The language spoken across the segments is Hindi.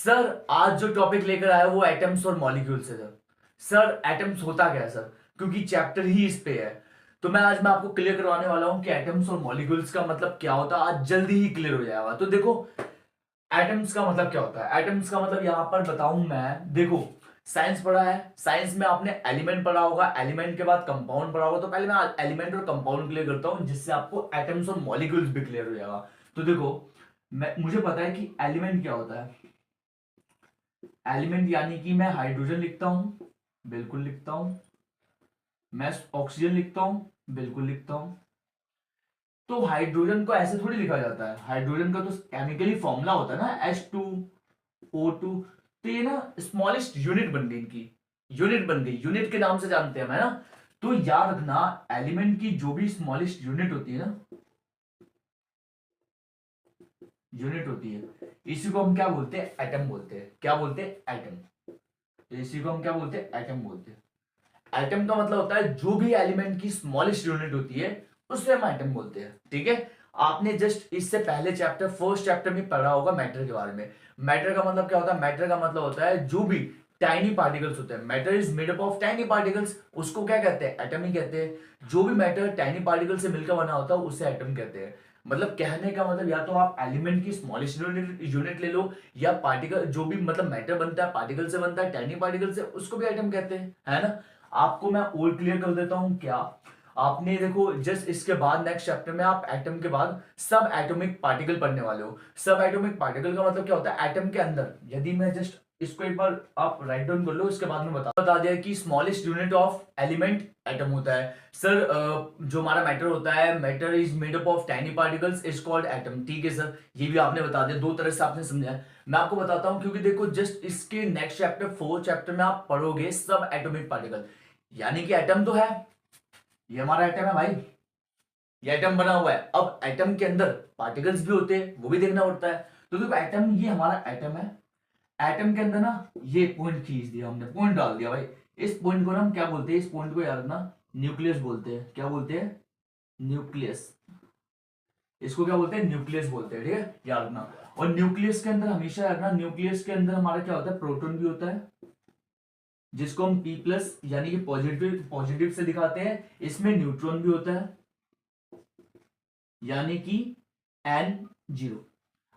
सर आज जो टॉपिक लेकर आया वो एटम्स और मॉलिक्यूल्स है सर। सर एटम्स होता क्या है सर, क्योंकि चैप्टर ही इस पे है। तो मैं आपको क्लियर करवाने वाला हूं कि एटम्स और मॉलिक्यूल्स का मतलब क्या होता है। आज जल्दी ही क्लियर हो जाएगा। तो देखो, एटम्स का मतलब क्या होता है। एटम्स का मतलब यहां पर बताऊं मैं। देखो, साइंस पढ़ा है, साइंस में आपने एलिमेंट पढ़ा होगा, एलिमेंट के बाद कंपाउंड पढ़ा होगा। तो पहले मैं एलिमेंट और कंपाउंड क्लियर करता हूं, जिससे आपको एटम्स और मॉलिक्यूल्स भी क्लियर हो जाएगा। तो देखो, मुझे पता है कि एलिमेंट क्या होता है। एलिमेंट यानी कि मैं हाइड्रोजन लिखता हूं, बिल्कुल लिखता हूं। मैं ऑक्सीजन लिखता हूं, बिल्कुल लिखता हूं। तो हाइड्रोजन को ऐसे थोड़ी लिखा जाता है। हाइड्रोजन का तो केमिकली फॉर्मूला होता है ना, H2O2। तो ये ना स्मॉलेस्ट यूनिट बन गई, इनकी यूनिट बन गई, यूनिट के नाम से जानते हैं हम, है ना। तो याद रखना, एलिमेंट की जो भी स्मॉलेस्ट यूनिट होती है ना, यूनिट होती है, इसी को हम क्या बोलते हैं, एटम बोलते हैं। क्या बोलते हैं, एटम। इसी को हम क्या बोलते हैं, एटम बोलते हैं। एटम का मतलब होता है जो भी एलिमेंट की स्मॉलेस्ट यूनिट होती है, उससे हम एटम बोलते हैं। ठीक है। आपने जस्ट इससे पहले चैप्टर, फर्स्ट चैप्टर में पढ़ा होगा मैटर के बारे में। मैटर का मतलब क्या होता है, मैटर का मतलब होता है जो भी टाइनी पार्टिकल्स होते हैं। Matter is made up of tiny particles, उसको क्या कहते हैं, एटम ही कहते हैं। जो भी मैटर टाइनी पार्टिकल से मिलकर बना होता है उसे एटम कहते हैं। मतलब कहने का मतलब, या तो आप एलिमेंट की स्मॉलेस्ट यूनिट ले लो, या पार्टिकल जो भी मतलब मैटर बनता है पार्टिकल से बनता है, टाइनी पार्टिकल से, उसको भी एटम कहते हैं, है ना। आपको मैं और क्लियर कर देता हूं क्या। आपने देखो, जस्ट इसके बाद नेक्स्ट चैप्टर में आप एटम के बाद सब एटॉमिक पार्टिकल पढ़ने वाले हो। सब एटॉमिक पार्टिकल का मतलब क्या होता है, एटम के अंदर। यदि मैं जस्ट इसको एक बार आप राइट डाउन कर लो, इसके बाद में बता दिया कि smallest unit of element atom होता है। सर जो हमारा मैटर होता है, matter is made up of tiny particles, is called atom. ठीक है सर, ये भी आपने बता दिया, दो तरह से आपने समझा है। मैं आपको बताता हूं, क्योंकि देखो जस्ट इसके नेक्स्ट चैप्टर, फोर्थ चैप्टर में आप पढ़ोगे सब एटॉमिक पार्टिकल। यानी कि एटम तो है, ये हमारा एटम है भाई, ये एटम बना हुआ है। अब एटम के अंदर पार्टिकल्स भी होते हैं, वो भी देखना पड़ता है। तो देखो एटम, ये हमारा एटम है। एटम के अंदर ना ये पॉइंट खींच दिया हमने, पॉइंट डाल दिया भाई। इस पॉइंट को ना हम क्या बोलते हैं, इस पॉइंट को याद रखना, न्यूक्लियस बोलते हैं। क्या बोलते हैं, न्यूक्लियस। इसको क्या बोलते हैं, न्यूक्लियस बोलते हैं। ठीक है, याद रखना। और न्यूक्लियस के अंदर हमेशा याद रखना, न्यूक्लियस के अंदर हमारा क्या होता है, प्रोटॉन भी होता है, जिसको हम P+ यानी कि पॉजिटिव पॉजिटिव से दिखाते हैं। इसमें न्यूट्रॉन भी होता है, यानी कि N0।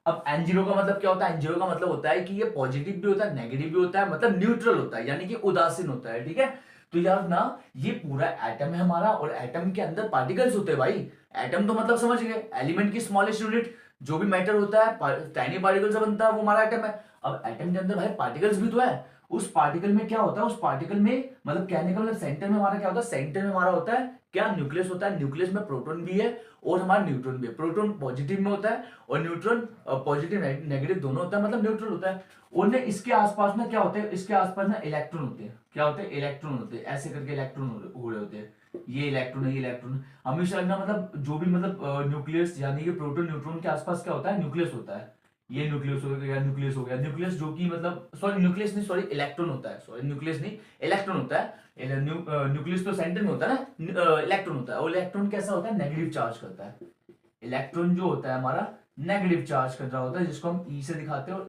अब N0 का मतलब क्या होता है, N0 का मतलब होता है कि ये पॉजिटिव भी होता है, नेगेटिव भी होता है, मतलब न्यूट्रल होता है, यानी कि उदासीन होता है। ठीक है। तो यार ना, ये पूरा एटम है हमारा, और एटम के अंदर पार्टिकल्स होते हैं भाई। एटम तो मतलब समझ गए, एलिमेंट की स्मॉलेस्ट यूनिट। जो भी मैटर होता है टाइनी पार्टिकल से बनता है, वो हमारा एटम है। अब एटम के अंदर भाई पार्टिकल्स भी तो है। उस पार्टिकल में क्या होता है, उस पार्टिकल में मतलब कहने का मतलब सेंटर में हमारा क्या होता है, सेंटर में हमारा होता है क्या, न्यूक्लियस होता है। न्यूक्लियस में प्रोटॉन भी है और हमारा न्यूट्रॉन भी है। प्रोटॉन पॉजिटिव में होता है और न्यूट्रॉन पॉजिटिव नेगेटिव दोनों होता है, मतलब न्यूट्रल होता है। और ने इसके आसपास में क्या होते हैं, इसके आसपास ना इलेक्ट्रॉन होते हैं। क्या होते हैं, इलेक्ट्रॉन होते हैं। ऐसे करके इलेक्ट्रॉन हो रहे होते हैं। ये इलेक्ट्रॉन है, ये इलेक्ट्रॉन। हमेशा लगना, मतलब जो भी मतलब न्यूक्लियस यानी कि प्रोटॉन न्यूट्रॉन के आसपास क्या होता है, न्यूक्लियस होता है। ये न्यूक्लियस हो गया, न्यूक्लियस हो गया। न्यूक्लियस जो कि मतलब, सॉरी न्यूक्लियस नहीं, सॉरी इलेक्ट्रॉन होता है, सॉरी न्यूक्लियस नहीं, इलेक्ट्रॉन होता है। न्यूक्लियस तो सेंटर में होता है ना, इलेक्ट्रॉन होता है। और इलेक्ट्रॉन कैसा होता है, नेगेटिव चार्ज करता है। इलेक्ट्रॉन जो होता है हमारा नेगेटिव चार्ज कर रहा होता है, जिसको हम ई से दिखाते हैं।